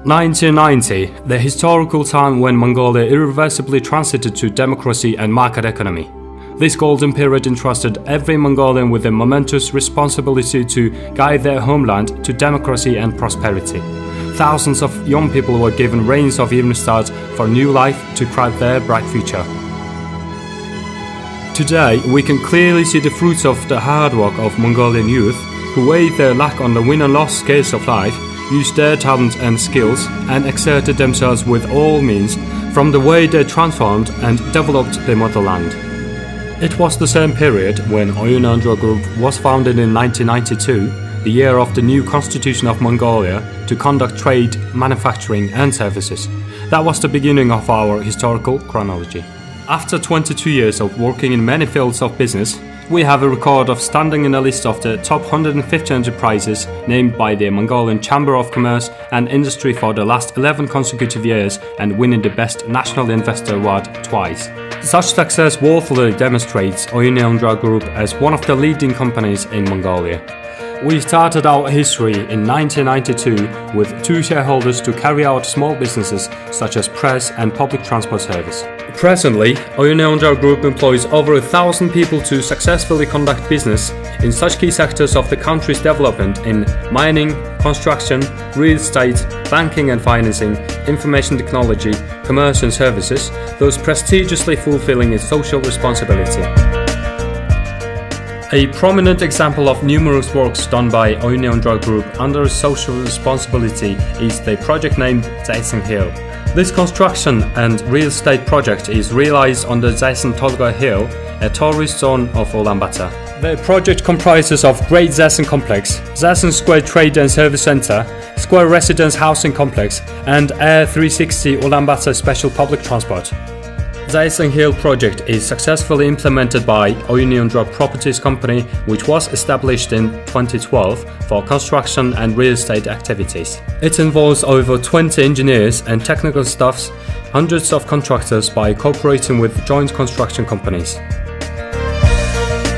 1990, the historical time when Mongolia irreversibly transited to democracy and market economy. This golden period entrusted every Mongolian with a momentous responsibility to guide their homeland to democracy and prosperity. Thousands of young people were given reins of evening stars for a new life to craft their bright future. Today, we can clearly see the fruits of the hard work of Mongolian youth who weighed their luck on the win and loss scales of life, used their talents and skills, and exerted themselves with all means, from the way they transformed and developed their motherland. It was the same period when Oyuny Undra Group was founded in 1992, the year of the new constitution of Mongolia, to conduct trade, manufacturing and services. That was the beginning of our historical chronology. After 22 years of working in many fields of business, we have a record of standing in a list of the top 150 enterprises named by the Mongolian Chamber of Commerce and Industry for the last 11 consecutive years and winning the Best National Investor Award twice. Such success worthily demonstrates Oyuny Undra Group as one of the leading companies in Mongolia. We started our history in 1992 with 2 shareholders to carry out small businesses such as press and public transport service. Presently, Oyuny Undra Group employs over 1,000 people to successfully conduct business in such key sectors of the country's development in mining, construction, real estate, banking and financing, information technology, commerce and services, thus prestigiously fulfilling its social responsibility. A prominent example of numerous works done by Oyuny Undra Group under social responsibility is the project named Zaisen Hill. This construction and real estate project is realized on the Zaisen Tolga Hill, a tourist zone of Ulaanbaatar. The project comprises of Great Zaisen Complex, Zaisen Square Trade and Service Center, Square Residence Housing Complex and Air 360 Ulaanbaatar Special Public Transport. Zaisen Hill project is successfully implemented by Oyuny Undra Properties Company, which was established in 2012 for construction and real estate activities. It involves over 20 engineers and technical staffs, hundreds of contractors by cooperating with joint construction companies.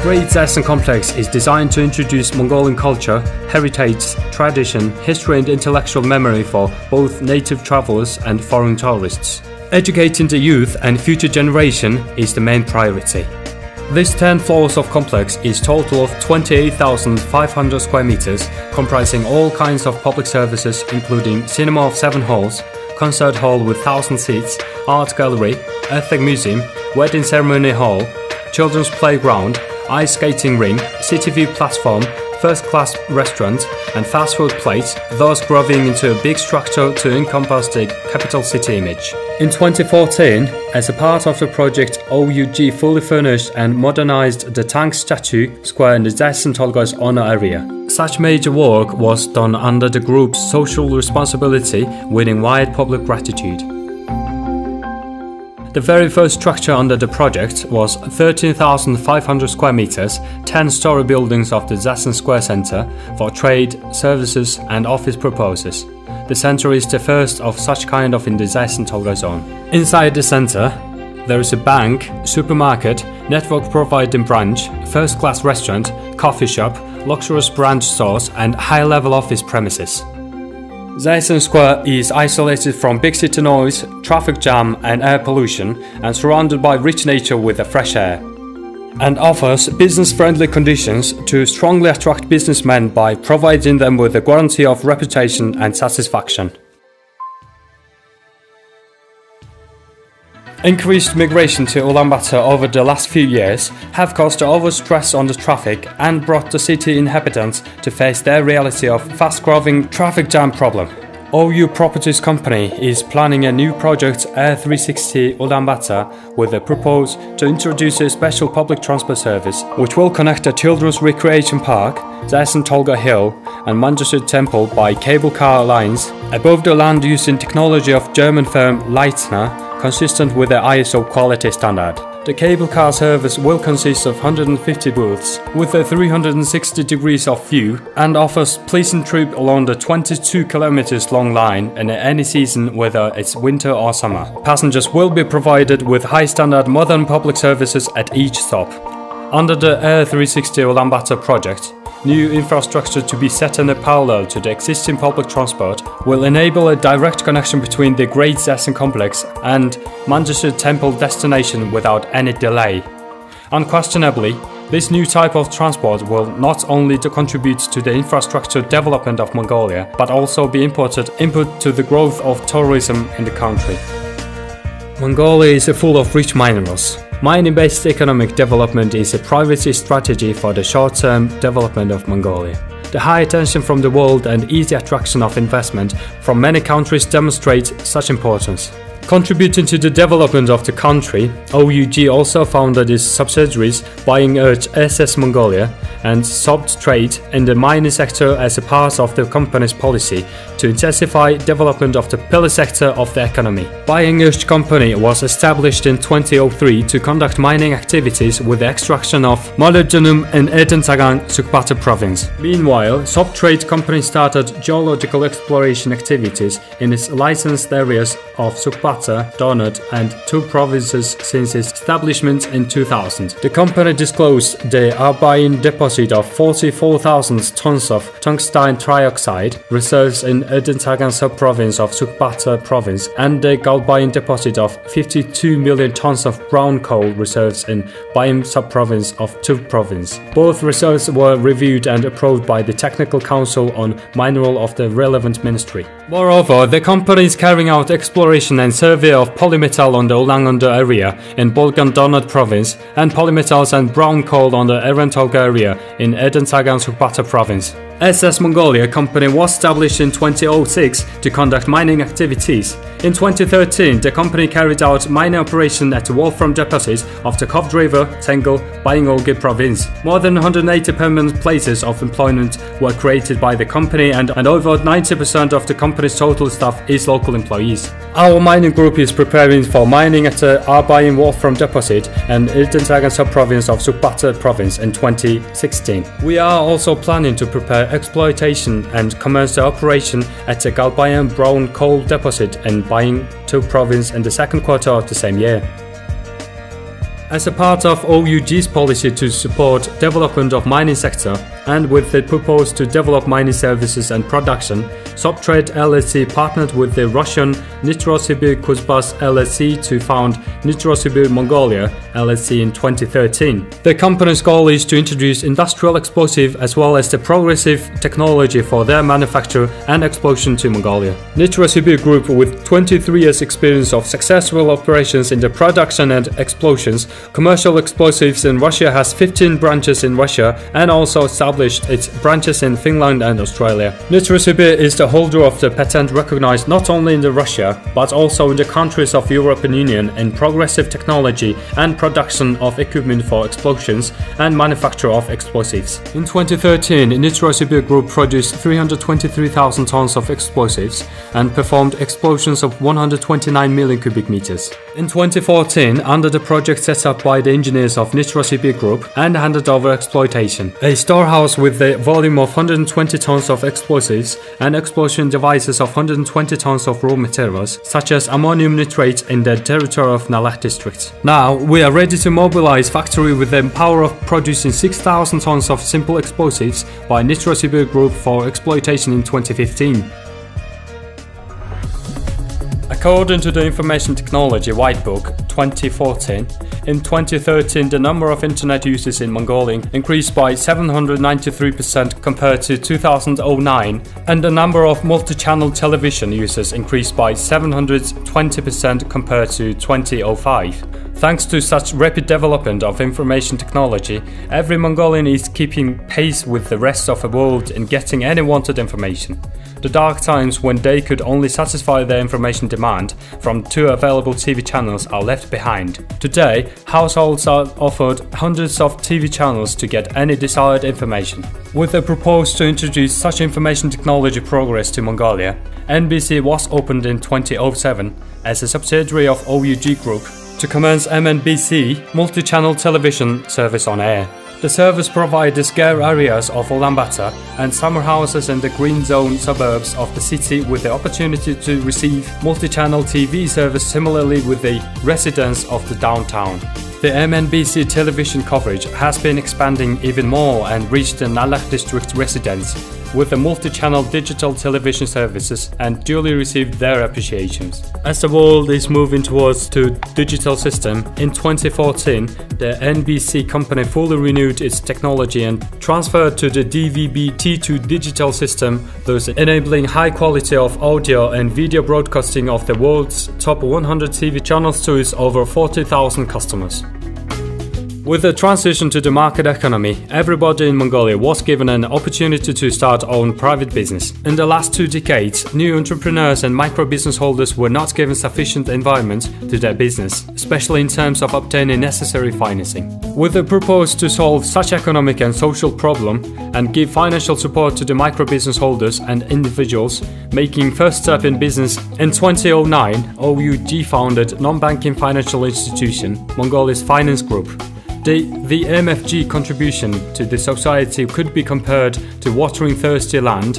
Great Zaisen Complex is designed to introduce Mongolian culture, heritage, tradition, history and intellectual memory for both native travelers and foreign tourists. Educating the youth and future generation is the main priority. This 10 floors of complex is total of 28,500 square meters, comprising all kinds of public services including cinema of 7 halls, concert hall with 1,000 seats, art gallery, ethnic museum, wedding ceremony hall, children's playground, ice skating ring, city view platform, first-class restaurant and fast food place, thus growing into a big structure to encompass the capital city image. In 2014, as a part of the project, OUG fully furnished and modernized the tank statue square in the Zaisen Tolga's honor area. Such major work was done under the group's social responsibility, winning wide public gratitude. The very first structure under the project was 13,500 square meters, 10-story buildings of the Zaisen Square Center for trade, services and office purposes. The center is the first of such kind of in the Zaisen Tolga zone. Inside the center, there is a bank, supermarket, network providing branch, first-class restaurant, coffee shop, luxurious branch stores and high-level office premises. Zaisen Square is isolated from big city noise, traffic jam and air pollution and surrounded by rich nature with a fresh air, and offers business-friendly conditions to strongly attract businessmen by providing them with a guarantee of reputation and satisfaction. Increased migration to Ulaanbaatar over the last few years have caused overstress on the traffic and brought the city inhabitants to face their reality of fast-growing traffic jam problem. OU Properties Company is planning a new project Air 360 Ulaanbaatar with a proposal to introduce a special public transport service which will connect a children's recreation park, Zaisen Tolga Hill and Manjusud Temple by cable car lines above the land using technology of German firm Leitner, consistent with the ISO quality standard. The cable car service will consist of 150 booths with a 360 degrees of view and offers pleasant trip along the 22 km long line in any season, whether it's winter or summer. Passengers will be provided with high standard modern public services at each stop. Under the Air 360 Ulaanbaatar project, new infrastructure to be set in a parallel to the existing public transport will enable a direct connection between the Great Zazen complex and Manjusha temple destination without any delay. Unquestionably, this new type of transport will not only contribute to the infrastructure development of Mongolia, but also be important input to the growth of tourism in the country. Mongolia is full of rich minerals. Mining-based economic development is a priority strategy for the short-term development of Mongolia. The high attention from the world and easy attraction of investment from many countries demonstrate such importance. Contributing to the development of the country, OUG also founded its subsidiaries Buying Earth SS Mongolia and Subtrade in the mining sector as a part of the company's policy to intensify development of the pillar sector of the economy. Buying Earth Company was established in 2003 to conduct mining activities with the extraction of molybdenum in Erzincan, Sukbata province. Meanwhile, Subtrade Company started geological exploration activities in its licensed areas of Sukbata, Donut and two provinces since its establishment in 2000. The company disclosed the Arbain deposit of 44,000 tons of tungsten trioxide reserves in Erzincan sub-province of Sukbata province and the Galbain deposit of 52 million tons of brown coal reserves in Bayim sub-province of Tuv province. Both reserves were reviewed and approved by the Technical Council on Mineral of the relevant ministry. Moreover, the company is carrying out exploration and survey of polymetal on the Ulang area in Bolgan Donut province and polymetals and brown coal on the Erentoga area in Erzincan Sukbata province. SS Mongolia Company was established in 2006 to conduct mining activities. In 2013, the company carried out mining operation at the wolfram deposit of the Kovdriver, Tengel, Bayingolgi province. More than 180 permanent places of employment were created by the company and over 90% of the company's total staff is local employees. Our mining group is preparing for mining at the Arbain wolfram deposit and Erzincan sub-province of Sukbata province in 2016. We are also planning to prepare exploitation and commence the operation at the Galbayan brown coal deposit in Baying Tu province in the second quarter of the same year. As a part of OUG's policy to support development of mining sector and with the purpose to develop mining services and production, Subtrade LLC partnered with the Russian Nitrosibir Kuzbas LLC to found Nitrosibir Mongolia LLC in 2013. The company's goal is to introduce industrial explosive as well as the progressive technology for their manufacture and explosion to Mongolia. Nitrosibir Group, with 23 years experience of successful operations in the production and explosions, commercial explosives in Russia, has 15 branches in Russia and also established its branches in Finland and Australia. Nitrosibir is the holder of the patent recognized not only in Russia but also in the countries of European Union in progressive technology and production of equipment for explosions and manufacture of explosives. In 2013, Nitrosibir Group produced 323,000 tons of explosives and performed explosions of 129 million cubic meters. In 2014, under the project set up by the engineers of Nitrosibir Group and handed over exploitation, a storehouse with the volume of 120 tons of explosives and explosion devices of 120 tons of raw materials such as ammonium nitrate in the territory of Nalak district. Now we are ready to mobilize factory with the power of producing 6,000 tons of simple explosives by Nitrosibir Group for exploitation in 2015. According to the Information Technology White Book 2014, in 2013 the number of internet users in Mongolia increased by 793% compared to 2009, and the number of multi-channel television users increased by 720% compared to 2005. Thanks to such rapid development of information technology, every Mongolian is keeping pace with the rest of the world in getting any wanted information. The dark times when they could only satisfy their information demand from 2 available TV channels are left behind. Today, households are offered hundreds of TV channels to get any desired information. With the proposal to introduce such information technology progress to Mongolia, NBC was opened in 2007 as a subsidiary of OUG Group to commence MNBC multi-channel television service on air. The service provides scare areas of Ulaanbaatar and summer houses in the green zone suburbs of the city with the opportunity to receive multi-channel TV service similarly with the residents of the downtown. The MNBC television coverage has been expanding even more and reached the Nalak district residents with the multi-channel digital television services and duly received their appreciations. As the world is moving towards the digital system, in 2014 the NBC company fully renewed its technology and transferred to the DVB-T2 digital system, thus enabling high quality of audio and video broadcasting of the world's top 100 TV channels to its over 40,000 customers. With the transition to the market economy, everybody in Mongolia was given an opportunity to start own private business. In the last 2 decades, new entrepreneurs and micro-business holders were not given sufficient environment to their business, especially in terms of obtaining necessary financing. With the purpose to solve such economic and social problem and give financial support to the micro-business holders and individuals making first step in business, in 2009, OUG founded non-banking financial institution, Mongolia's Finance Group. The MFG contribution to the society could be compared to watering thirsty land,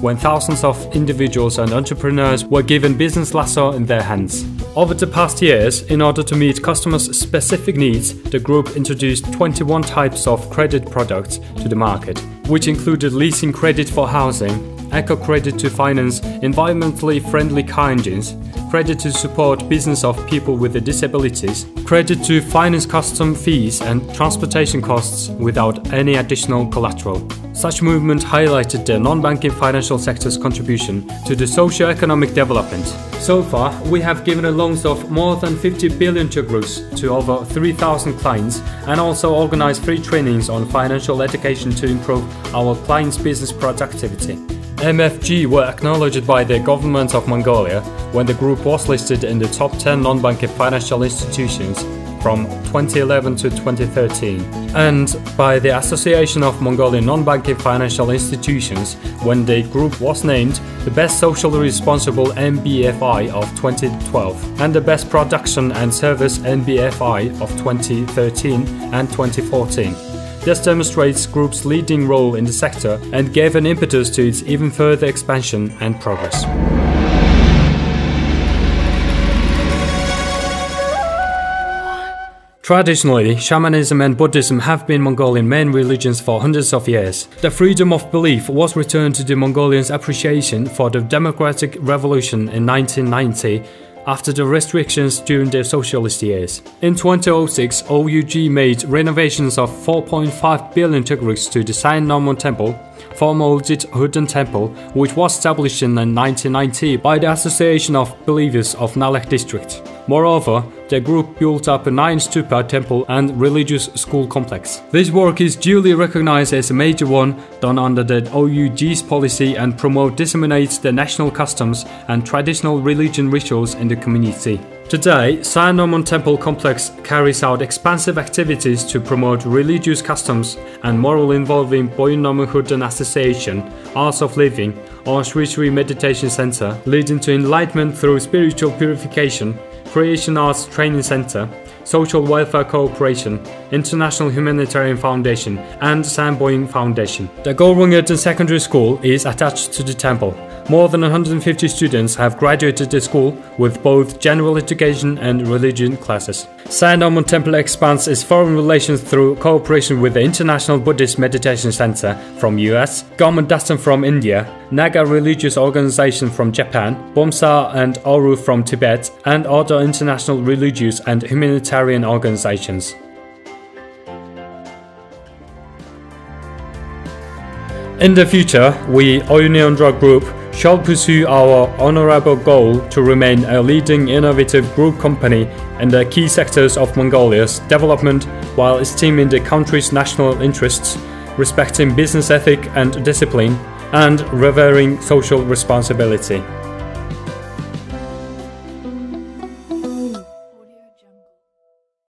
when thousands of individuals and entrepreneurs were given business lasso in their hands. Over the past years, in order to meet customers' specific needs, the group introduced 21 types of credit products to the market, which included leasing credit for housing, eco-credit to finance environmentally friendly car engines, credit to support business of people with disabilities, credit to finance custom fees and transportation costs without any additional collateral. Such movement highlighted the non-banking financial sector's contribution to the socio-economic development. So far, we have given loans of more than 50 billion Turks to over 3,000 clients and also organized free trainings on financial education to improve our clients' business productivity. MFG were acknowledged by the government of Mongolia when the group was listed in the top 10 non-banking financial institutions from 2011 to 2013, and by the Association of Mongolian Non-Banking Financial Institutions when the group was named the Best Socially Responsible NBFI of 2012 and the Best Production and Service NBFI of 2013 and 2014. This demonstrates group's leading role in the sector and gave an impetus to its even further expansion and progress. Traditionally, shamanism and Buddhism have been Mongolian main religions for hundreds of years. The freedom of belief was returned to the Mongolians' appreciation for the democratic revolution in 1990 after the restrictions during the socialist years. In 2006, OUG made renovations of 4.5 billion Turks to the San Nomon Temple, former Oljit Huden Temple, which was established in 1990 by the Association of Believers of Nalak District. Moreover, the group built up a 9 stupa temple and religious school complex. This work is duly recognized as a major one done under the OUG's policy and disseminates the national customs and traditional religion rituals in the community. Today, San Nomon Temple Complex carries out expansive activities to promote religious customs and moral involving Oyuny Undra Association, Arts of Living, or Sri Meditation Center, leading to enlightenment through spiritual purification, Creation Arts Training Center, Social Welfare Cooperation, International Humanitarian Foundation, and Samboying Foundation. The Gorwungerden Secondary School is attached to the temple. More than 150 students have graduated the school with both general education and religion classes. San Nomon Temple expands its foreign relations through cooperation with the International Buddhist Meditation Center from US, Government from India, Naga Religious Organization from Japan, Bomsa and Oru from Tibet, and other international religious and humanitarian organizations. In the future, we, Oyuny Undra Group, shall pursue our honorable goal to remain a leading innovative group company in the key sectors of Mongolia's development while esteeming the country's national interests, respecting business ethic and discipline, and revering social responsibility.